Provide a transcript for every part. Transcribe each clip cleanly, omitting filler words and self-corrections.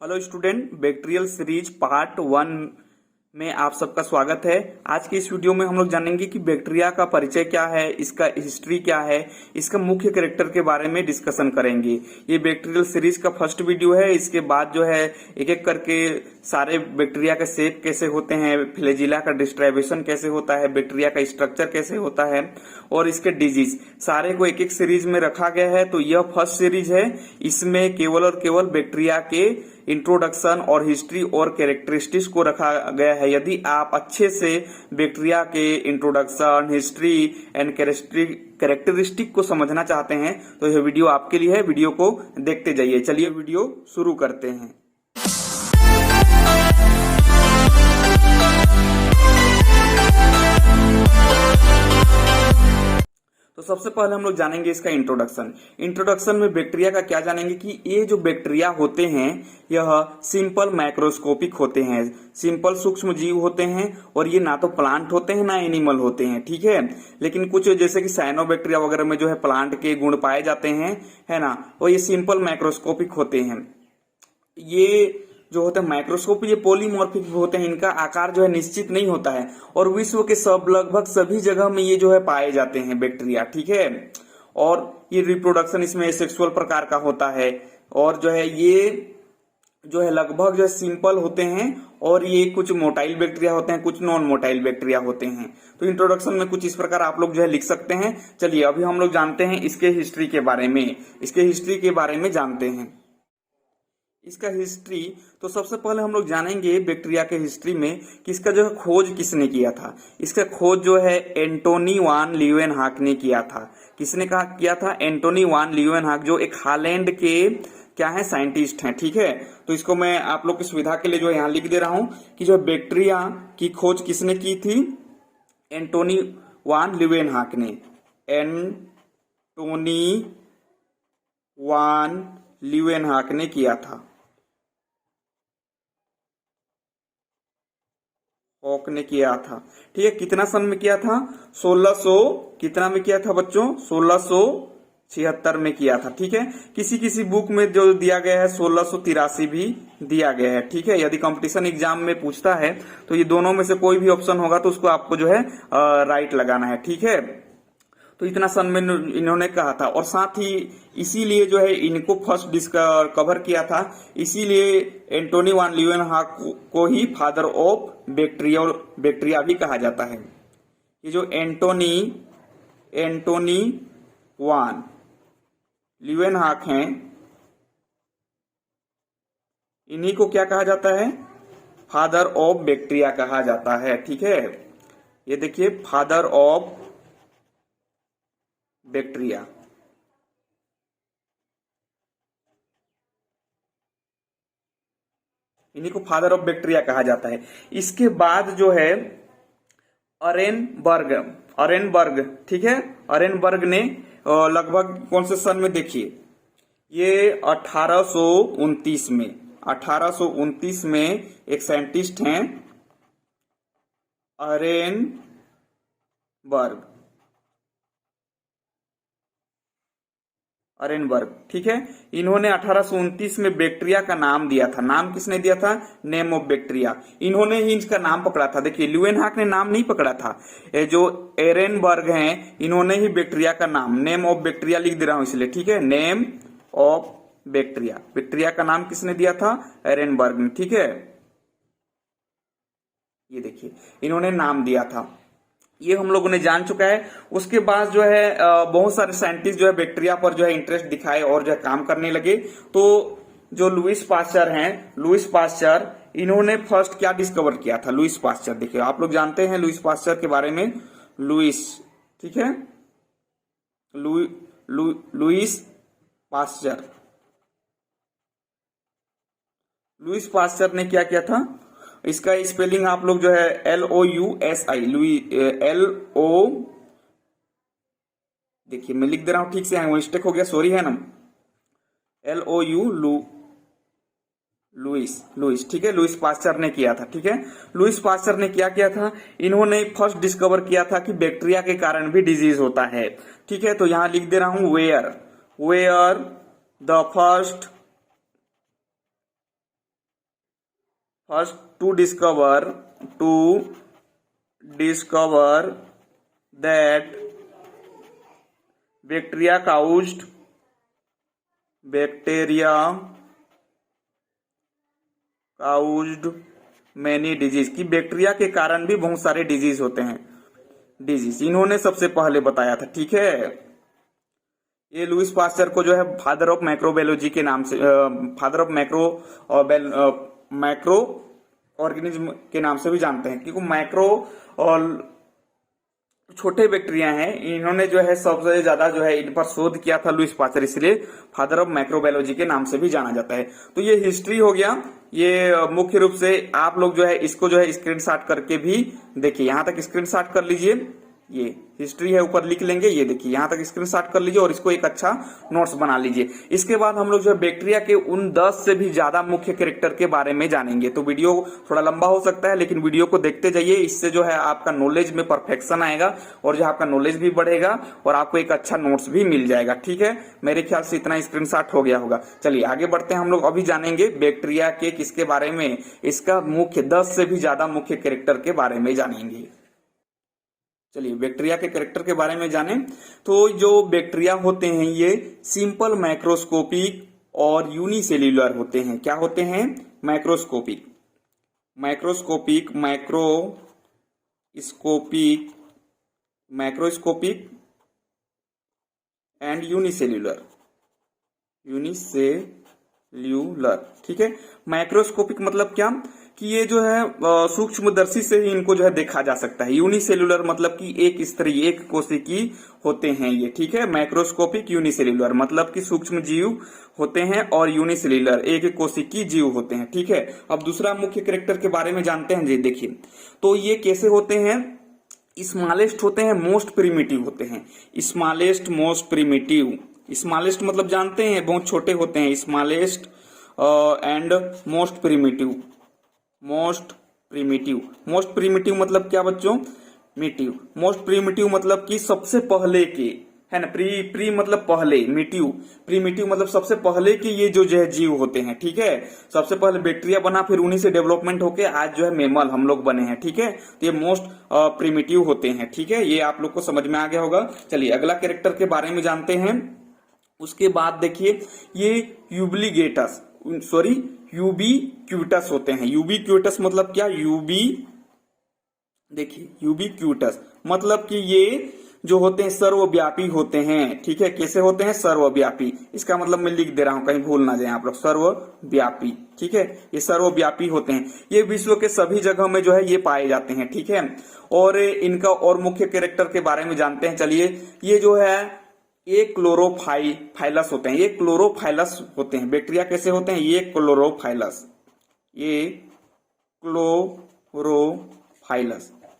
Hello student, bacterial series part 1 में आप सबका स्वागत है। आज की इस वीडियो में हम लोग जानेंगे कि बैक्टीरिया का परिचय क्या है, इसका हिस्ट्री क्या है, इसका मुख्य कैरेक्टर के बारे में डिस्कशन करेंगे। ये बैक्टीरियल सीरीज का फर्स्ट वीडियो है। इसके बाद जो है एक एक करके सारे बैक्टीरिया के शेप कैसे होते हैं, फ्लैजिला का डिस्ट्रीब्यूशन कैसे होता है, बैक्टीरिया का स्ट्रक्चर कैसे होता है और इसके डिजीज सारे को एक एक सीरीज में रखा गया है। तो यह फर्स्ट सीरीज है। इसमें केवल और केवल बैक्टीरिया के इंट्रोडक्शन और हिस्ट्री और कैरेक्टरिस्टिक्स को रखा गया है। यदि आप अच्छे से बैक्टीरिया के इंट्रोडक्शन, हिस्ट्री एंड कैरेक्टरिस्टिक को समझना चाहते हैं तो यह वीडियो आपके लिए है। वीडियो को देखते जाइए। चलिए वीडियो शुरू करते हैं। तो सबसे पहले हम लोग जानेंगे इसका इंट्रोडक्शन में बैक्टीरिया का क्या जानेंगे कि ये जो बैक्टीरिया होते हैं यह सिंपल माइक्रोस्कोपिक होते हैं, सिंपल सूक्ष्म जीव होते हैं और ये ना तो प्लांट होते हैं ना एनिमल होते हैं, ठीक है। लेकिन कुछ जैसे कि साइनोबैक्टीरिया वगैरह में जो है प्लांट के गुण पाए जाते हैं, है ना, और ये सिंपल माइक्रोस्कोपिक होते हैं। ये जो होते हैं माइक्रोस्कोप, ये पॉलीमॉर्फिक होते हैं। इनका आकार जो है निश्चित नहीं होता है और विश्व के लगभग सभी जगह में ये जो है पाए जाते हैं बैक्टीरिया, ठीक है। और ये रिप्रोडक्शन इसमें सेक्सुअल प्रकार का होता है और जो है ये जो है लगभग जो है सिंपल होते हैं और ये कुछ मोटाइल बैक्टीरिया होते हैं, कुछ नॉन मोटाइल बैक्टीरिया होते हैं। तो इंट्रोडक्शन में कुछ इस प्रकार आप लोग जो है लिख सकते हैं। चलिए अभी हम लोग जानते हैं इसके हिस्ट्री के बारे में जानते हैं। इसका हिस्ट्री तो सबसे पहले हम लोग जानेंगे बैक्टीरिया के हिस्ट्री में कि इसका जो है खोज किसने किया था। इसका खोज जो है एंटोनी वान लीeuwenhoek ने किया था। किसने किया था? एंटोनी वान लीeuwenhoek, जो एक हालैंड के क्या है, साइंटिस्ट हैं, ठीक है। तो इसको मैं आप लोग की सुविधा के लिए जो है यहाँ लिख दे रहा हूं कि जो बैक्टीरिया की खोज किसने की थी? एंटोनी वान लीeuwenhoek ने। एंटोनी वान लीeuwenhoek ने किया था। हॉक ने किया था, ठीक है। कितना सन में किया था? 1600 कितना में किया था बच्चों? 1676 में किया था, ठीक है। किसी किसी बुक में जो दिया गया है 1683 भी दिया गया है, ठीक है। यदि कंपटीशन एग्जाम में पूछता है तो ये दोनों में से कोई भी ऑप्शन होगा तो उसको आपको जो है राइट लगाना है, ठीक है। तो इतना सन में इन्होंने कहा था और साथ ही इसीलिए जो है इनको फर्स्ट डिस्कवर किया था। इसीलिए एंटोनी वान लीeuwenhoek को ही फादर ऑफ बैक्टीरिया भी कहा जाता है। ये जो एंटोनी वान लीeuwenhoek हैं, इन्हीं को क्या कहा जाता है? फादर ऑफ बैक्टीरिया कहा जाता है, ठीक है। ये देखिए, फादर ऑफ बैक्टीरिया। इन्हीं को फादर ऑफ बैक्टीरिया कहा जाता है। इसके बाद जो है अरेनबर्ग, ठीक है। अरेनबर्ग ने लगभग कौन से सन में? देखिए, ये 1829 में एक साइंटिस्ट हैं अरेनबर्ग, ठीक है। इन्होंने 1829 में बैक्टीरिया का नाम दिया था। नाम किसने दिया था? Name of bacteria. इन्होंने ही इसका नाम पकड़ा था। देखिए, लीeuwenhoek ने नाम नहीं पकड़ा था। ये जो एरेनबर्ग हैं इन्होंने ही बैक्टीरिया का नाम, नेम ऑफ बैक्टीरिया लिख दे रहा हूं इसलिए, ठीक है। नेम ऑफ बैक्टीरिया का नाम किसने दिया था? एरेनबर्ग ने, ठीक है। ये देखिए, इन्होंने नाम दिया था। ये हम लोगों ने जान चुका है। उसके बाद जो है बहुत सारे साइंटिस्ट जो है बैक्टीरिया पर जो है इंटरेस्ट दिखाए और जो है काम करने लगे। तो जो लुईस पास्चर इन्होंने फर्स्ट क्या डिस्कवर किया था? लुईस पास्चर, देखिए आप लोग जानते हैं लुईस पास्चर के बारे में। लुईस, ठीक है, लुईस पास्चर ने क्या किया था? इसका स्पेलिंग आप लोग जो है LOUSI, देखिए मैं लिख दे रहा हूं ठीक से, मिस्टेक हो गया, सॉरी, है ना। लुईस, ठीक है। लुईस पास्चर ने किया था, ठीक है। लुईस पास्चर ने क्या किया था? इन्होंने फर्स्ट डिस्कवर किया था कि बैक्टीरिया के कारण भी डिजीज होता है, ठीक है। तो यहां लिख दे रहा हूं where the first first to discover that bacteria caused many disease, की बैक्टीरिया के कारण भी बहुत सारे डिजीज होते हैं, डिजीज इन्होंने सबसे पहले बताया था। ठीक है, ये लुईस पास्चर को जो है फादर ऑफ माइक्रोबायोलॉजी के नाम से, फादर ऑफ माइक्रो ऑर्गेनिज्म के नाम से भी जानते हैं, क्योंकि माइक्रो और छोटे बैक्टीरिया हैं, इन्होंने जो है सबसे ज्यादा जो है इन पर शोध किया था लुईस पास्चर, इसलिए फादर ऑफ माइक्रोबायोलॉजी के नाम से भी जाना जाता है। तो ये हिस्ट्री हो गया। ये मुख्य रूप से आप लोग जो है इसको जो है स्क्रीनशॉट करके भी देखिए, यहां तक स्क्रीनशॉट कर लीजिए, ये हिस्ट्री है ऊपर लिख लेंगे, ये देखिए यहां तक स्क्रीनशॉट कर लीजिए और इसको एक अच्छा नोट्स बना लीजिए। इसके बाद हम लोग जो है बैक्टीरिया के उन 10 से भी ज्यादा मुख्य कैरेक्टर के बारे में जानेंगे। तो वीडियो थोड़ा लंबा हो सकता है, लेकिन वीडियो को देखते जाइए, इससे जो है आपका नॉलेज में परफेक्शन आएगा और जो आपका नॉलेज भी बढ़ेगा और आपको एक अच्छा नोट्स भी मिल जाएगा। ठीक है, मेरे ख्याल से इतना स्क्रीनशॉट हो गया होगा। चलिए आगे बढ़ते हैं, हम लोग अभी जानेंगे बैक्टीरिया के किसके बारे में, इसका मुख्य 10 से भी ज्यादा मुख्य कैरेक्टर के बारे में जानेंगे। चलिए बैक्टीरिया के कैरेक्टर के बारे में जानें। तो जो बैक्टीरिया होते हैं ये सिंपल माइक्रोस्कोपिक और यूनिसेल्यूलर होते हैं। क्या होते हैं? Microscopic and unicellular. ठीक है, माइक्रोस्कोपिक मतलब क्या कि ये जो है सूक्ष्मदर्शी से ही इनको जो है देखा जा सकता है। यूनिसेल्यूलर मतलब कि एक स्तरीय, एक कोशिकी होते हैं ये। ठीक है, माइक्रोस्कोपिक यूनिसेल्यूलर मतलब कि सूक्ष्म जीव होते हैं और यूनिसेल्यूलर एक कोशिकी जीव होते हैं। ठीक है, अब दूसरा मुख्य कैरेक्टर के बारे में जानते हैं जी। देखिए तो ये कैसे होते हैं, स्मॉलेस्ट होते हैं, मोस्ट प्रिमिटिव होते हैं। Smallest, most primitive. स्मॉलेस्ट मतलब जानते हैं बहुत छोटे होते हैं, smallest and most primitive. Most primitive मतलब क्या बच्चों? मिटिव। मोस्ट प्रिमिटिव मतलब कि सबसे पहले के, है ना। प्री मतलब पहले, प्रीमिटिव मतलब सबसे पहले के ये जो है जीव होते हैं। ठीक है, सबसे पहले बैक्टीरिया बना, फिर उन्हीं से डेवलपमेंट होके आज जो है मेमल हम लोग बने हैं। ठीक है, तो ये मोस्ट प्रिमिटिव होते हैं। ठीक है, ये आप लोग को समझ में आ गया होगा। चलिए अगला कैरेक्टर के बारे में जानते हैं। उसके बाद देखिए ये यूबीक्यूटस होते हैं। यूबीक्यूटस मतलब क्या? यूबीक्यूटस मतलब कि ये जो होते हैं सर्वव्यापी होते हैं। ठीक है, कैसे होते हैं? सर्वव्यापी। इसका मतलब मैं लिख दे रहा हूं, कहीं भूल ना जाए आप लोग, सर्वव्यापी। ठीक है, ये सर्वव्यापी होते हैं। ये विश्व के सभी जगह में जो है ये पाए जाते हैं। ठीक है, और इनका और मुख्य कैरेक्टर के बारे में जानते हैं। चलिए, ये जो है ये क्लोरोफाइलस होते हैं। ये क्लोरोफाइलस होते हैं। बैक्टीरिया कैसे होते हैं? ये क्लोरोफाइलस।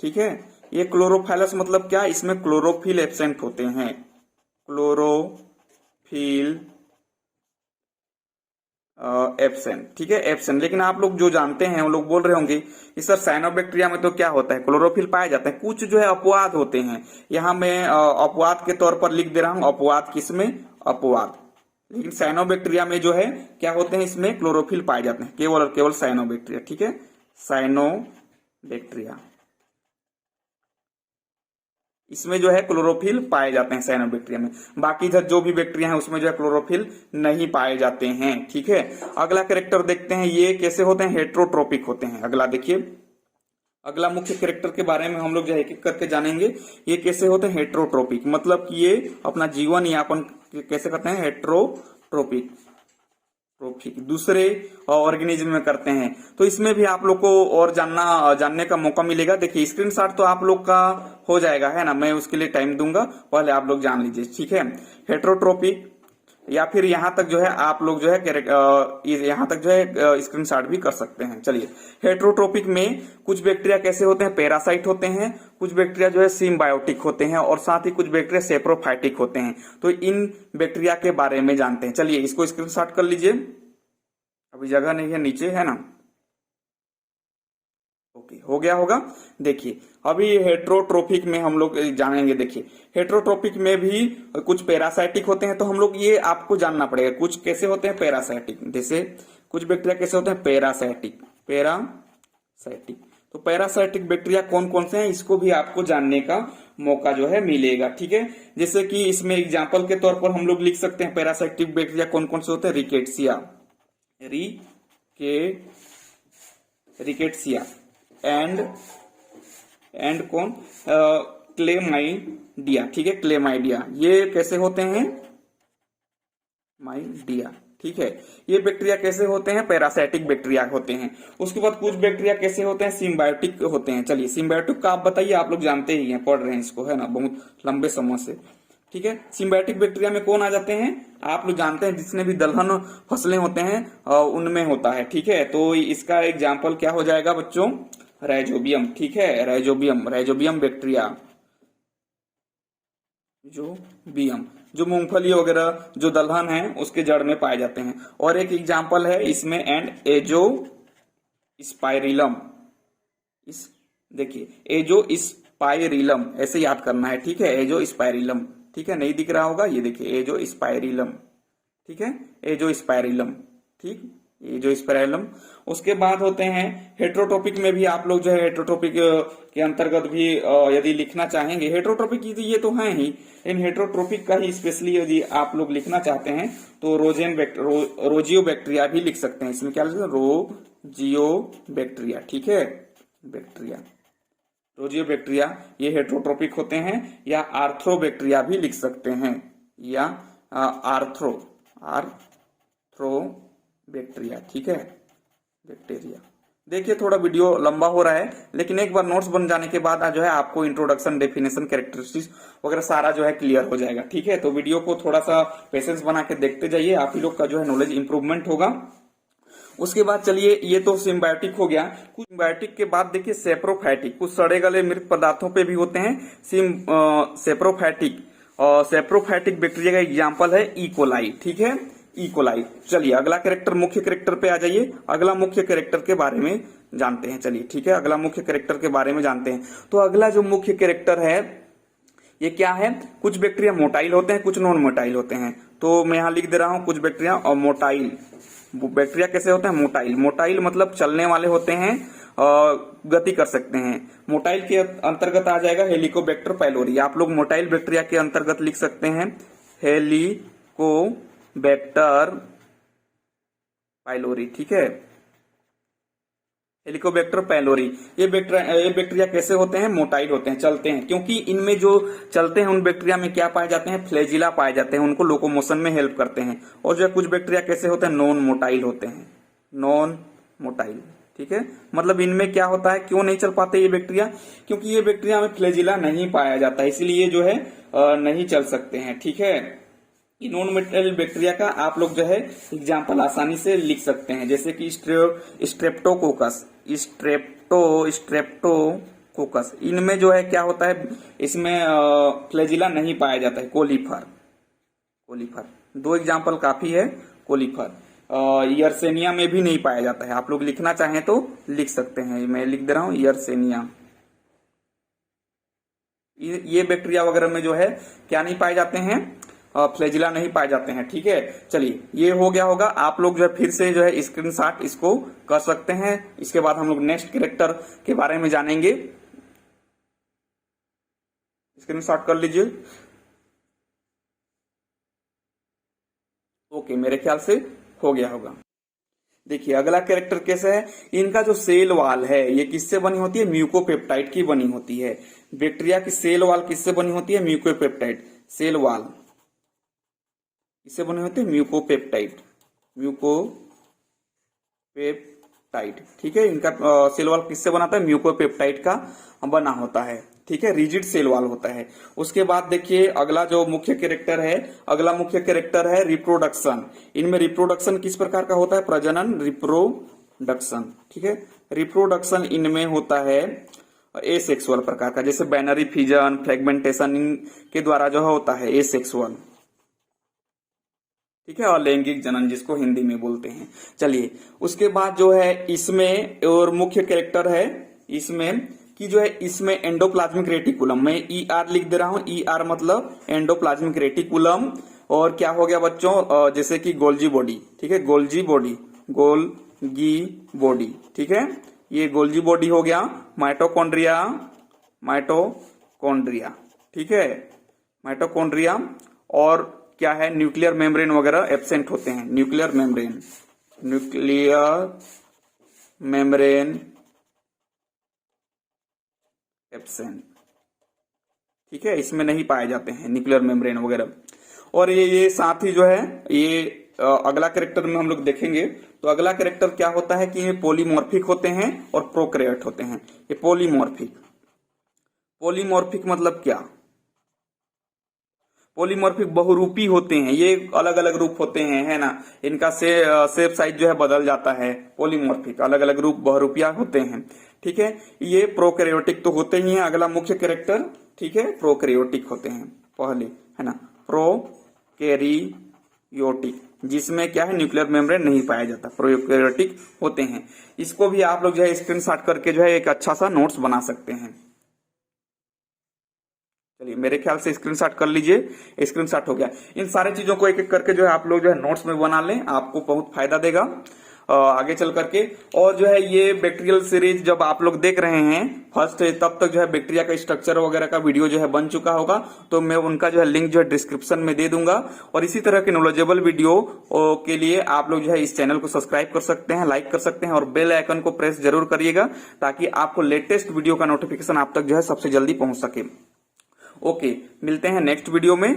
ठीक है, ये क्लोरोफाइलस मतलब क्या? इसमें क्लोरोफिल एब्सेंट होते हैं। Chlorophyll absent. ठीक है, एब्सेंट। लेकिन आप लोग जो जानते हैं वो लोग बोल रहे होंगे कि सर साइनोबैक्टीरिया में तो क्या होता है? क्लोरोफिल पाए जाते हैं। कुछ जो है अपवाद होते हैं। यहां मैं अपवाद के तौर पर लिख दे रहा हूं। अपवाद किसमें? अपवाद। लेकिन साइनोबैक्टीरिया में जो है क्या होते हैं? इसमें क्लोरोफिल पाए जाते हैं, केवल और केवल साइनोबैक्टीरिया। ठीक है, साइनोबैक्टीरिया, इसमें जो है क्लोरोफिल पाए जाते हैं साइनोबैक्टीरिया में। बाकी इधर जो भी बैक्टीरिया है उसमें जो है क्लोरोफिल नहीं पाए जाते हैं। ठीक है, अगला कैरेक्टर देखते हैं। ये कैसे होते हैं? हेट्रोट्रोपिक होते हैं। अगला देखिए, अगला मुख्य कैरेक्टर के बारे में हम लोग जो है एक एक करके जानेंगे। ये कैसे होते हैं? हेट्रोट्रोपिक मतलब कि ये अपना जीवन यापन कैसे करते हैं? हेट्रोट्रोपिक, दूसरे ऑर्गेनिज्म में करते हैं। तो इसमें भी आप लोग को और जानने का मौका मिलेगा। देखिए स्क्रीनशॉट तो आप लोग का हो जाएगा, है ना। मैं उसके लिए टाइम दूंगा, पहले आप लोग जान लीजिए। ठीक है, हेट्रोट्रोपिक या फिर यहां तक जो है आप लोग जो है यहां तक जो है स्क्रीनशॉट भी कर सकते हैं। चलिए, हेट्रोट्रोपिक में कुछ बैक्टीरिया कैसे होते हैं? पैरासाइट होते हैं। कुछ बैक्टीरिया जो है सिम्बायोटिक होते हैं और साथ ही कुछ बैक्टीरिया सेप्रोफाइटिक होते हैं। तो इन बैक्टीरिया के बारे में जानते हैं। चलिए इसको स्क्रीनशॉट कर लीजिए, अभी जगह नहीं है, नीचे है ना। ओके, हो गया होगा। देखिए अभी हेट्रोट्रोपिक में हम लोग जानेंगे। देखिए हेट्रोट्रोपिक में भी कुछ पैरासाइटिक होते हैं, तो हम लोग ये आपको जानना पड़ेगा। कुछ कैसे होते हैं? पैरासाइटिक। जैसे कुछ बैक्टीरिया कैसे होते हैं? पैरासाइटिक। पैरासाइटिक। तो पैरासाइटिक बैक्टीरिया कौन कौन से हैं इसको भी आपको जानने का मौका जो है मिलेगा, ठीक है। जैसे कि इसमें एग्जाम्पल के तौर पर हम लोग लिख सकते हैं पैरासाइटिक बैक्टीरिया कौन कौन से होते हैं। रिकेट्सिया एंड कौन क्लेमाइडिया, ठीक है, क्लेमाइडिया। ये कैसे होते हैं, माइडिया, ठीक है। ये बैक्टीरिया कैसे होते हैं, पैरासाइटिक बैक्टीरिया होते हैं। उसके बाद कुछ बैक्टीरिया कैसे होते हैं, सिम्बायोटिक होते हैं। चलिए सिम्बायोटिक का आप बताइए, आप लोग जानते ही हैं, पढ़ रहे हैं इसको, है ना, बहुत लंबे समय से, ठीक है। सिम्बायोटिक बैक्टीरिया में कौन आ जाते हैं, आप लोग जानते हैं, जितने भी दलहन फसलें होते हैं उनमें होता है, ठीक है। तो इसका एग्जाम्पल क्या हो जाएगा बच्चों, राइजोबियम, ठीक है, राइजोबियम बैक्टीरिया, जो मूंगफली वगैरह जो दलहन है उसके जड़ में पाए जाते हैं। और एक एग्जाम्पल है इसमें एंड एजोस्पाइरिलम, इस देखिए एजोस्पाइरिलम ऐसे याद करना है, ठीक है, एजोस्पाइरिलम, ठीक है, नहीं दिख रहा होगा, ये देखिए एजोस्पाइरिलम, ठीक है, एजोस्पाइरिलम, ठीक, एजोस्पाइरिलम। उसके बाद होते हैं हेट्रोट्रोपिक में भी आप लोग जो है हेट्रोट्रोपिक के अंतर्गत भी यदि लिखना चाहेंगे, हेट्रोट्रोपिक ये तो है ही, इन हेट्रोट्रोपिक का ही स्पेशली यदि आप लोग लिखना चाहते हैं तो रोजियो बैक्टीरिया भी लिख सकते हैं। इसमें क्या लिखते हैं, रोजियो बैक्टीरिया, ठीक है, बैक्टीरिया, रोजियो बैक्टीरिया, ये हेट्रोट्रोपिक होते हैं। या आर्थ्रो बैक्टीरिया भी लिख सकते हैं, या आर्थ्रो बैक्टीरिया, ठीक है, बैक्टीरिया। देखिए थोड़ा वीडियो लंबा हो रहा है, लेकिन एक बार नोट्स बन जाने के बाद जो है आपको इंट्रोडक्शन, डेफिनेशन, कैरेक्टरिस्टिक्स वगैरह सारा जो है क्लियर हो जाएगा, ठीक है। तो वीडियो को थोड़ा सा पेशेंस बना के देखते जाइए, आप ही लोग का जो है नॉलेज इंप्रूवमेंट होगा। उसके बाद चलिए ये तो सिम्बायोटिक हो गया। कुछ सिम्बायोटिक के बाद देखिए सेप्रोफाइटिक, कुछ सड़े गले मृत पदार्थों पे भी होते हैं सेप्रोफाइटिक। और सेप्रोफाइटिक बैक्टीरिया का एग्जाम्पल है इकोलाई, ठीक है, इकोलाई। चलिए अगला कैरेक्टर, मुख्य कैरेक्टर पे आ जाइए। अगला मुख्य कैरेक्टर के बारे में जानते हैं, चलिए, ठीक है, अगला मुख्य कैरेक्टर के बारे में जानते हैं। तो अगला जो मुख्य कैरेक्टर है ये क्या है, कुछ बैक्टीरिया मोटाइल होते हैं, कुछ नॉन मोटाइल होते हैं। तो मैं यहां लिख दे रहा हूं कुछ बैक्टीरिया और मोटाइल बैक्टीरिया कैसे होते हैं, मोटाइल मतलब चलने वाले होते हैं, गति कर सकते हैं। मोटाइल के अंतर्गत आ जाएगा हेलिकोबैक्टर पाइलोरी। आप लोग मोटाइल बैक्टीरिया के अंतर्गत लिख सकते हैं हेलिकोबैक्टर पाइलोरी, ठीक है, हेलिकोबैक्टर पाइलोरी। ये बैक्टीरिया कैसे होते हैं, मोटाइल होते हैं, चलते हैं। क्योंकि इनमें जो चलते हैं उन बैक्टीरिया में क्या पाए जाते हैं, फ्लैजिला पाए जाते हैं, उनको लोकोमोशन में हेल्प करते हैं। और जो कुछ बैक्टीरिया कैसे होते हैं, नॉन मोटाइल होते हैं, नॉन मोटाइल, ठीक है। मतलब इनमें क्या होता है, क्यों नहीं चल पाते ये बैक्टीरिया, क्योंकि ये बैक्टीरिया में फ्लैजिला नहीं पाया जाता है, इसलिए जो है नहीं चल सकते हैं, ठीक है। नॉन मोटाइल बैक्टीरिया का आप लोग जो है एग्जाम्पल आसानी से लिख सकते हैं, जैसे कि स्ट्रेप्टोकोकस, स्ट्रेप्टोकोकस, इनमें जो है क्या होता है, इसमें फ्लैजिला नहीं पाया जाता है। कोलीफर, दो एग्जाम्पल काफी है, कोलीफर। यर्सेनिया में भी नहीं पाया जाता है, आप लोग लिखना चाहें तो लिख सकते हैं, मैं लिख दे रहा हूं यर्सेनिया। ये बैक्टीरिया वगैरह में जो है क्या नहीं पाए जाते हैं, फ्लैजिला नहीं पाए जाते हैं, ठीक है। चलिए ये हो गया होगा, आप लोग जो है फिर से जो है स्क्रीनशॉट इसको कर सकते हैं। इसके बाद हम लोग नेक्स्ट कैरेक्टर के बारे में जानेंगे, स्क्रीनशॉट कर लीजिए। ओके, मेरे ख्याल से हो गया होगा। देखिए अगला कैरेक्टर कैसा है, इनका जो सेल वाल है ये किससे बनी होती है, म्यूकोपेप्टाइड की बनी होती है। बैक्टीरिया की सेल वाल किससे बनी होती है, म्यूकोपेप्टाइड, सेल वाल इससे बने होते हैं म्यूकोपेप्टाइड, ठीक है। इनका सेल वाल किससे बनाता है, म्यूकोपेप्टाइड का बना होता है, ठीक है, रिजिड सेल वाल होता है। उसके बाद देखिए अगला जो मुख्य कैरेक्टर है, अगला मुख्य कैरेक्टर है रिप्रोडक्शन। इनमें रिप्रोडक्शन किस प्रकार का होता है, प्रजनन, रिप्रोडक्शन, ठीक है। रिप्रोडक्शन इनमें होता है एसेक्सुअल प्रकार का, जैसे बाइनरी फिजन, फ्रेगमेंटेशन के द्वारा जो होता है एसेक्सुअल, ठीक है, और लैंगिक जनन जिसको हिंदी में बोलते हैं। चलिए उसके बाद जो है इसमें और मुख्य कैरेक्टर है इसमें कि जो है इसमें एंडोप्लाज्मिक रेटिकुलम, मैं ER लिख दे रहा हूं, ER मतलब एंडोप्लाज्मिक रेटिकुलम। और क्या हो गया बच्चों, जैसे कि गोल्जी बॉडी, ठीक है, गोल्जी गोल्गी बॉडी, ठीक है, ये गोल्गी बॉडी हो गया। माइटोकॉन्ड्रिया, माइटोकॉन्ड्रिया, ठीक है, माइटोकॉन्ड्रिया। और क्या है, न्यूक्लियर मेम्ब्रेन वगैरह एब्सेंट होते हैं, nuclear membrane, nuclear membrane absent, ठीक है, इसमें नहीं पाए जाते हैं न्यूक्लियर मेम्ब्रेन वगैरह। और ये साथ ही जो है ये अगला कैरेक्टर में हम लोग देखेंगे तो अगला कैरेक्टर क्या होता है कि ये पॉलीमॉर्फिक होते हैं और प्रोकैरियोट होते हैं। ये पॉलीमॉर्फिक, पॉलीमॉर्फिक मतलब क्या, पॉलीमॉर्फिक बहुरूपी होते हैं, ये अलग अलग रूप होते हैं, है ना, इनका शेप साइज जो है बदल जाता है। पॉलीमॉर्फिक अलग अलग रूप बहुरूपिया होते हैं, ठीक है। ये प्रोकैरियोटिक तो होते ही हैं, अगला मुख्य कैरेक्टर, ठीक है, प्रोकैरियोटिक होते हैं पहले, है ना, प्रोकैरियोटिक, जिसमें क्या है न्यूक्लियर मेम्ब्रेन नहीं पाया जाता, प्रोकैरियोटिक होते हैं। इसको भी आप लोग जो है स्क्रीनशॉट करके जो है एक अच्छा सा नोट्स बना सकते हैं। चलिए मेरे ख्याल से स्क्रीनशॉट कर लीजिए, स्क्रीनशॉट हो गया। इन सारे चीजों को एक एक करके जो है आप लोग जो है नोट्स में बना लें, आपको बहुत फायदा देगा आगे चल करके। और जो है ये बैक्टीरियल सीरीज जब आप लोग देख रहे हैं फर्स्ट, तब तक जो है बैक्टीरिया का स्ट्रक्चर वगैरह का वीडियो जो है बन चुका होगा, तो मैं उनका जो है लिंक जो है डिस्क्रिप्शन में दे दूंगा। और इसी तरह के नॉलेजेबल वीडियो के लिए आप लोग जो है इस चैनल को सब्सक्राइब कर सकते हैं, लाइक कर सकते हैं और बेल आइकन को प्रेस जरूर करिएगा, ताकि आपको लेटेस्ट वीडियो का नोटिफिकेशन आप तक जो है सबसे जल्दी पहुंच सके। ओके, मिलते हैं नेक्स्ट वीडियो में।